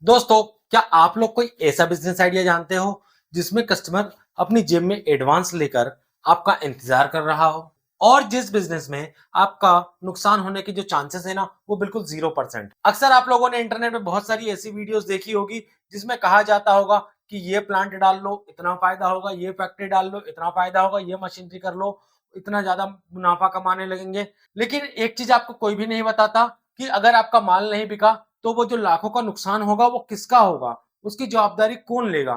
दोस्तों, क्या आप लोग कोई ऐसा बिजनेस आइडिया जानते हो जिसमें कस्टमर अपनी जेब में एडवांस लेकर आपका इंतजार कर रहा हो और जिस बिजनेस में आपका नुकसान होने के जो चांसेस है ना वो बिल्कुल 0%। अक्सर आप लोगों ने इंटरनेट पे बहुत सारी ऐसी वीडियोस देखी होगी जिसमें कहा जाता होगा कि ये प्लांट डाल लो इतना फायदा होगा, ये फैक्ट्री डाल लो इतना फायदा होगा, ये मशीनरी कर लो इतना ज्यादा मुनाफा कमाने लगेंगे। लेकिन एक चीज आपको कोई भी नहीं बताता कि अगर आपका माल नहीं बिका तो वो जो लाखों का नुकसान होगा वो किसका होगा, उसकी जवाबदारी कौन लेगा।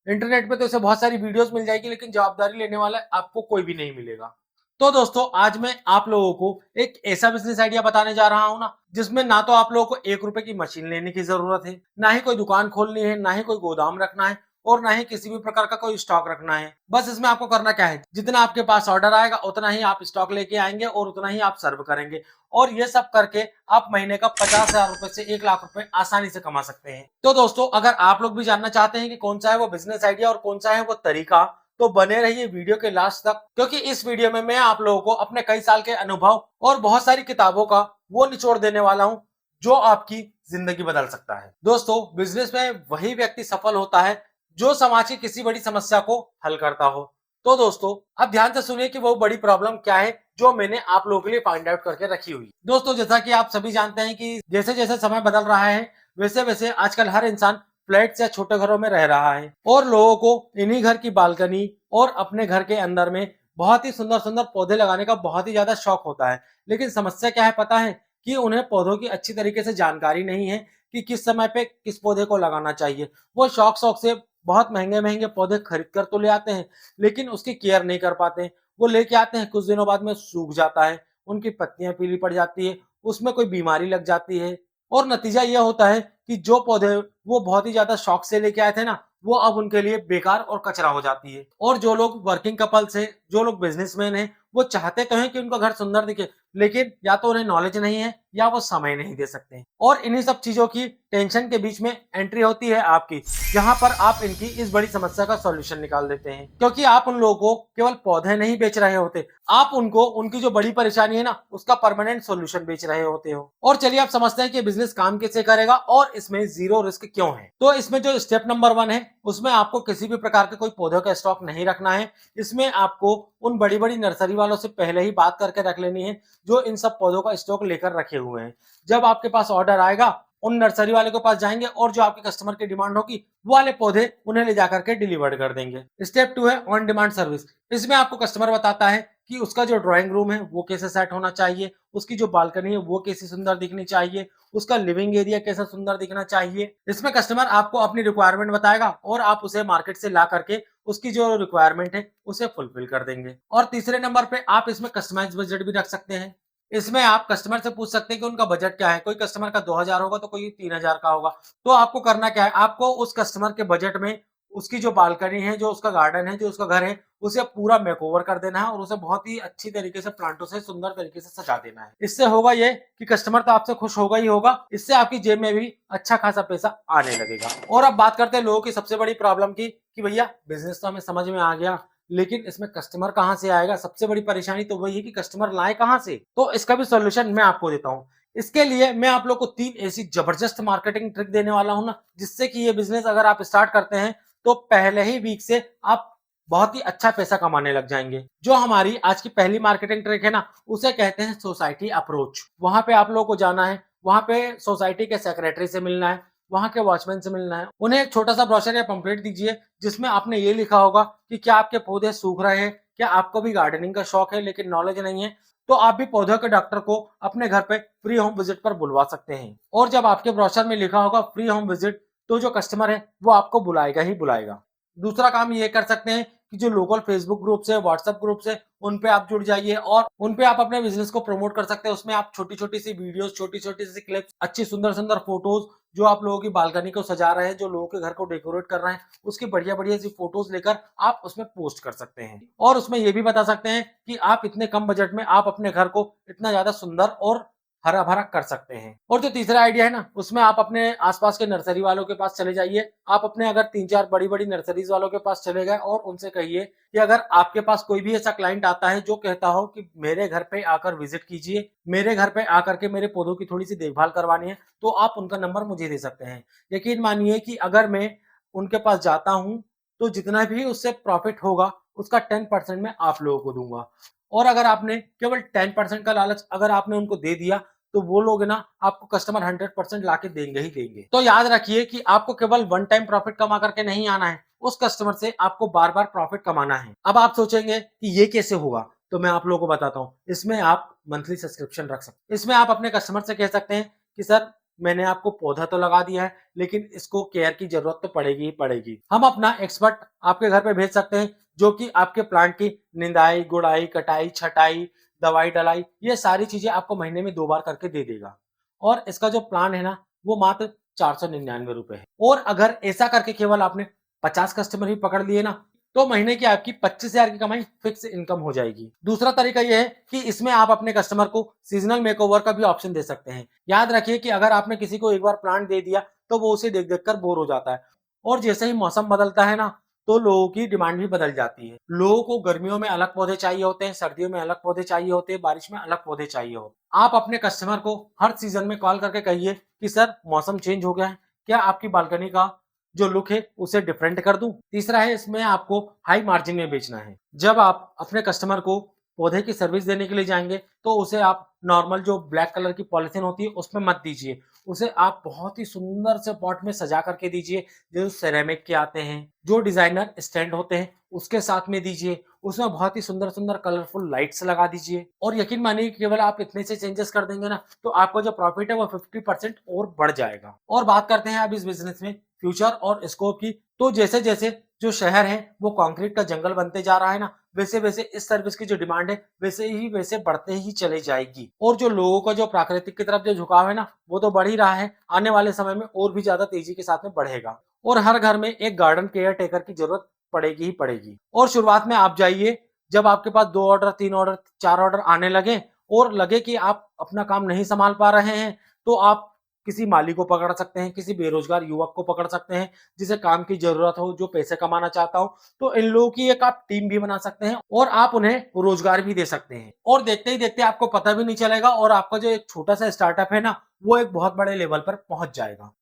इंटरनेट पे तो ऐसे बहुत सारी वीडियोस मिल जाएगी लेकिन जवाबदारी लेने वाला आपको कोई भी नहीं मिलेगा। तो दोस्तों, आज मैं आप लोगों को एक ऐसा बिजनेस आइडिया बताने जा रहा हूं ना जिसमें ना तो आप लोगों को 1 रुपए की मशीन लेने की जरूरत है, ना ही कोई दुकान खोलनी है, ना ही कोई गोदाम रखना है और ना ही किसी भी प्रकार का कोई स्टॉक रखना है। बस इसमें आपको करना क्या है, जितना आपके पास ऑर्डर आएगा उतना ही आप स्टॉक लेके आएंगे और उतना ही आप सर्व करेंगे और ये सब करके आप महीने का 50,000 रुपए से 1 लाख रुपए आसानी से कमा सकते हैं। तो दोस्तों, अगर आप लोग भी जानना चाहते हैं कि कौन सा है वो बिजनेस आइडिया और कौन सा है वो तरीका, तो बने रहिए वीडियो के लास्ट तक, क्योंकि इस वीडियो में मैं आप लोगों को अपने कई साल के अनुभव और बहुत सारी किताबों का वो निचोड़ देने वाला हूं जो आपकी जिंदगी बदल सकता है। दोस्तों, बिजनेस में वही व्यक्ति सफल होता है जो समाज की किसी बड़ी समस्या को हल करता हो। तो दोस्तों, अब ध्यान से सुनिए कि वो बड़ी प्रॉब्लम क्या है जो मैंने आप लोगों के लिए फाइंड आउट करके रखी हुई। दोस्तों, जैसा कि आप सभी जानते हैं कि जैसे जैसे समय बदल रहा है वैसे वैसे आजकल हर इंसान फ्लैट या छोटे घरों में रह रहा है और लोगों को इन्हीं घर की बालकनी और अपने घर के अंदर में बहुत ही सुंदर सुंदर पौधे लगाने का बहुत ही ज्यादा शौक होता है। लेकिन समस्या क्या है पता है, कि उन्हें पौधों की अच्छी तरीके से जानकारी नहीं है कि किस समय पे किस पौधे को लगाना चाहिए। वो शौक शौक से बहुत महंगे महंगे पौधे खरीद कर तो ले आते हैं लेकिन उसकी केयर नहीं कर पाते। वो लेके आते हैं, कुछ दिनों बाद में सूख जाता है, उनकी पत्तियां पीली पड़ जाती है, उसमें कोई बीमारी लग जाती है और नतीजा यह होता है कि जो पौधे वो बहुत ही ज्यादा शौक से लेके आए थे ना वो अब उनके लिए बेकार और कचरा हो जाती है। और जो लोग वर्किंग कपल्स है, जो लोग बिजनेसमैन है, वो चाहते तो हैं कि उनका घर सुंदर दिखे लेकिन या तो उन्हें नॉलेज नहीं है या वो समय नहीं दे सकते। और इन्हीं सब चीजों की टेंशन के बीच में एंट्री होती है आपकी, जहां पर आप इनकी इस बड़ी समस्या का सॉल्यूशन निकाल देते हैं, क्योंकि आप उन लोगों को केवल पौधे नहीं बेच रहे होते, आप उनको उनकी जो बड़ी परेशानी है ना उसका परमानेंट सॉल्यूशन बेच रहे होते हो। और चलिए आप समझते हैं कि बिजनेस काम कैसे करेगा और इसमें जीरो रिस्क क्यों है। तो इसमें जो स्टेप नंबर 1 है उसमें आपको किसी भी प्रकार के कोई पौधों का स्टॉक नहीं रखना है। इसमें आपको उन बड़ी बड़ी नर्सरी वालों से पहले ही बात करके रख लेनी है जो इन सब पौधों का स्टॉक लेकर रखे हुए हैं। जब आपके पास ऑर्डर आएगा उन नर्सरी वाले के पास जाएंगे और जो आपके कस्टमर की डिमांड होगी वो वाले पौधे उन्हें ले जाकर के डिलीवर कर देंगे। स्टेप 2 है ऑन डिमांड सर्विस। इसमें आपको कस्टमर बताता है कि उसका जो ड्राइंग रूम है वो कैसे सेट होना चाहिए, उसकी जो बालकनी है वो कैसी सुंदर दिखनी चाहिए, उसका लिविंग एरिया कैसा सुंदर दिखना चाहिए। इसमें कस्टमर आपको अपनी रिक्वायरमेंट बताएगा और आप उसे मार्केट से ला करके उसकी जो रिक्वायरमेंट है उसे फुलफिल कर देंगे। और तीसरे नंबर पे आप इसमें कस्टमाइज बजट भी रख सकते हैं। इसमें आप कस्टमर से पूछ सकते हैं कि उनका बजट क्या है। कोई कस्टमर का 2000 होगा तो कोई 3000 का होगा। तो आपको करना क्या है, आपको उस कस्टमर के बजट में उसकी जो बालकनी है, जो उसका गार्डन है, जो उसका घर है, उसे पूरा मेकओवर कर देना है और उसे बहुत ही अच्छी तरीके से प्लांटों से सुंदर तरीके से सजा देना है। इससे होगा ये कि कस्टमर तो आपसे खुश होगा ही होगा, इससे आपकी जेब में भी अच्छा खासा पैसा आने लगेगा। और अब बात करते हैं लोगों की सबसे बड़ी प्रॉब्लम की, कि भैया बिजनेस तो हमें समझ में आ गया लेकिन इसमें कस्टमर कहां से आएगा। सबसे बड़ी परेशानी तो वही है कि कस्टमर लाए कहां से। तो इसका भी सॉल्यूशन मैं आपको देता हूं। इसके लिए मैं आप लोग को 3 ऐसी जबरदस्त मार्केटिंग ट्रिक देने वाला हूं ना, जिससे कि ये बिजनेस अगर आप स्टार्ट करते हैं तो पहले ही वीक से आप बहुत ही अच्छा पैसा कमाने लग जाएंगे। जो हमारी आज की पहली मार्केटिंग ट्रिक है ना उसे कहते हैं सोसाइटी अप्रोच। वहां पे आप लोगों को जाना है, वहां पे सोसाइटी के सेक्रेटरी से मिलना है, वहां के वॉचमैन से मिलना है। उन्हें एक छोटा सा ब्रोशर या पंपलेट दीजिए जिसमें आपने ये लिखा होगा कि क्या आपके पौधे सूख रहे हैं, क्या आपको भी गार्डनिंग का शौक है लेकिन नॉलेज नहीं है, तो आप भी पौधों के डॉक्टर को अपने घर पे फ्री होम विजिट पर बुलवा सकते हैं। और जब आपके ब्रोशर में लिखा होगा फ्री होम विजिट, तो जो कस्टमर है वो आपको बुलाएगा ही बुलाएगा। दूसरा काम ये कर सकते हैं कि जो लोकल फेसबुक ग्रुप्स है, व्हाट्सएप ग्रुप्स है, उन पे आप जुड़ जाइए और उन पे आप अपने बिजनेस को प्रमोट कर सकते हैं। उसमें आप छोटी छोटी सी वीडियोस, छोटी छोटी सी क्लिप्स, अच्छी सुंदर सुंदर फोटोज, जो आप लोगों की बालकनी को सजा रहे हैं, जो लोगों के घर को डेकोरेट कर रहे हैं, उसकी बढ़िया बढ़िया सी फोटोज लेकर आप उसमें पोस्ट कर सकते हैं। और उसमें ये भी बता सकते हैं कि आप इतने कम बजट में आप अपने घर को इतना ज्यादा सुंदर और हरा भरा कर सकते हैं। और जो तीसरा आइडिया है ना, उसमें आप अपने आसपास के नर्सरी वालों के पास चले जाइए। आप अपने अगर 3-4 बड़ी-बड़ी नर्सरीज वालों के पास चले गए और उनसे कहिए कि अगर आपके पास कोई भी ऐसा क्लाइंट आता है जो कहता हो कि मेरे घर पे आकर विजिट कीजिए, मेरे घर पे आकर के मेरे पौधों की थोड़ी सी देखभाल करवानी है, तो आप उनका नंबर मुझे दे सकते हैं। यकीन मानिए कि अगर मैं उनके पास जाता हूँ, तो जितना भी उससे प्रॉफिट होगा उसका 10% मैं आप लोगों को दूंगा। और अगर आपने केवल 10% का लालच अगर आपने उनको दे दिया, तो वो लोग ना आपको कस्टमर 100% लाके देंगे ही देंगे। तो याद रखिए कि आपको केवल वन टाइम प्रॉफिट कमा करके नहीं आना है, उस कस्टमर से आपको बार बार प्रॉफिट कमाना है। अब आप सोचेंगे कि ये कैसे होगा, तो मैं आप लोगों को बताता हूँ। इसमें आप मंथली सब्सक्रिप्शन रख सकते हैं। इसमें आप अपने कस्टमर से कह सकते हैं कि सर, मैंने आपको पौधा तो लगा दिया है, लेकिन इसको केयर की जरूरत तो पड़ेगी ही पड़ेगी। हम अपना एक्सपर्ट आपके घर पे भेज सकते हैं, जो कि आपके प्लांट की निंदाई, गुड़ाई, कटाई, छटाई, दवाई डलाई, ये सारी चीजें आपको महीने में 2 बार करके दे देगा। और इसका जो प्लान है ना, वो मात्र 499 रुपए है। और अगर ऐसा करके केवल आपने 50 कस्टमर ही पकड़ लिए ना, तो महीने की आपकी 25,000 की कमाई फिक्स इनकम हो जाएगी। दूसरा तरीका यह है कि इसमें आप अपने कस्टमर को सीजनल मेकओवर का भी ऑप्शन दे सकते हैं। याद रखिए कि अगर आपने किसी को एक बार प्लांट दे दिया, तो वो उसे देख देख कर बोर हो जाता है। और जैसे ही मौसम बदलता है ना, तो लोगों की डिमांड भी बदल जाती है। लोगों को गर्मियों में अलग पौधे चाहिए होते हैं, सर्दियों में अलग पौधे चाहिए होते हैं, बारिश में अलग पौधे चाहिए होते हैं। आप अपने कस्टमर को हर सीजन में कॉल करके कहिए कि सर, मौसम चेंज हो गया है, क्या आपकी बालकनी का जो लुक है उसे डिफरेंट कर दूं। तीसरा है, इसमें आपको हाई मार्जिन में बेचना है। जब आप अपने कस्टमर को पौधे की सर्विस देने के लिए जाएंगे, तो उसे आप नॉर्मल जो ब्लैक कलर की पॉलिथीन होती है उसमें मत दीजिए। उसे आप बहुत ही सुंदर से पॉट में सजा करके दीजिए, जो सेरेमिक के आते हैं, जो डिजाइनर स्टैंड होते हैं उसके साथ में दीजिए। उसमें बहुत ही सुंदर सुंदर कलरफुल लाइट्स लगा दीजिए। और यकीन मानिए केवल आप इतने से चेंजेस कर देंगे ना, तो आपका जो प्रॉफिट है वो 50% और बढ़ जाएगा। और बात करते हैं अब इस बिजनेस में फ्यूचर और स्कोप की। तो जैसे जैसे जो शहर है वो कंक्रीट का जंगल बनते जा रहा है ना, वैसे वैसे इस सर्विस की जो डिमांड है वैसे बढ़ते ही चले जाएगी। और जो लोगों का जो प्राकृतिक की तरफ जो झुकाव है ना, वो तो बढ़ ही रहा है, आने वाले समय में और भी ज्यादा तेजी के साथ में बढ़ेगा। और हर घर में एक गार्डन केयर टेकर की जरूरत पड़ेगी ही पड़ेगी। और शुरुआत में आप जाइए, जब आपके पास 2 ऑर्डर, 3 ऑर्डर, 4 ऑर्डर आने लगे और लगे कि आप अपना काम नहीं संभाल पा रहे हैं, तो आप किसी माली को पकड़ सकते हैं, किसी बेरोजगार युवक को पकड़ सकते हैं जिसे काम की जरूरत हो, जो पैसे कमाना चाहता हो। तो इन लोगों की एक आप टीम भी बना सकते हैं और आप उन्हें रोजगार भी दे सकते हैं। और देखते ही देखते आपको पता भी नहीं चलेगा और आपका जो एक छोटा सा स्टार्टअप है ना, वो एक बहुत बड़े लेवल पर पहुंच जाएगा।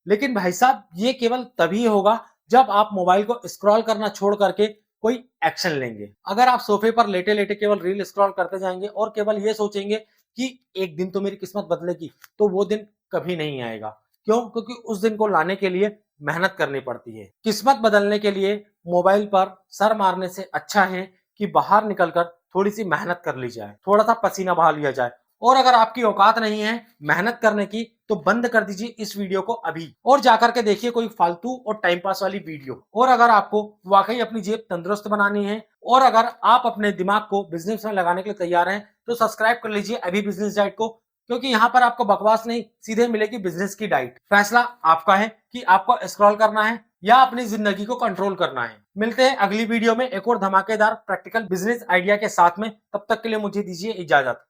लेकिन भाई साहब, ये केवल तभी होगा जब आप मोबाइल को स्क्रॉल करना छोड़ करके कोई एक्शन लेंगे। अगर आप सोफे पर लेटे लेटे केवल रील स्क्रॉल करते जाएंगे और केवल ये सोचेंगे कि एक दिन तो मेरी किस्मत बदलेगी, तो वो दिन कभी नहीं आएगा। क्यों? क्योंकि उस दिन को लाने के लिए मेहनत करनी पड़ती है। किस्मत बदलने के लिए मोबाइल पर सर मारने से अच्छा है कि बाहर निकलकर थोड़ी सी मेहनत कर ली जाए, थोड़ा सा पसीना बहा लिया जाए। और अगर आपकी औकात नहीं है मेहनत करने की, तो बंद कर दीजिए इस वीडियो को अभी और जाकर के देखिए कोई फालतू और टाइम पास वाली वीडियो। और अगर आपको वाकई अपनी जेब तंदुरुस्त बनानी है और अगर आप अपने दिमाग को बिजनेस में लगाने के लिए तैयार हैं, तो सब्सक्राइब कर लीजिए अभी बिजनेस डाइट को, क्योंकि यहाँ पर आपको बकवास नहीं, सीधे मिलेगी बिजनेस की डाइट। फैसला आपका है कि आपको स्क्रॉल करना है या अपनी जिंदगी को कंट्रोल करना है। मिलते हैं अगली वीडियो में एक और धमाकेदार प्रैक्टिकल बिजनेस आइडिया के साथ में। तब तक के लिए मुझे दीजिए इजाजत।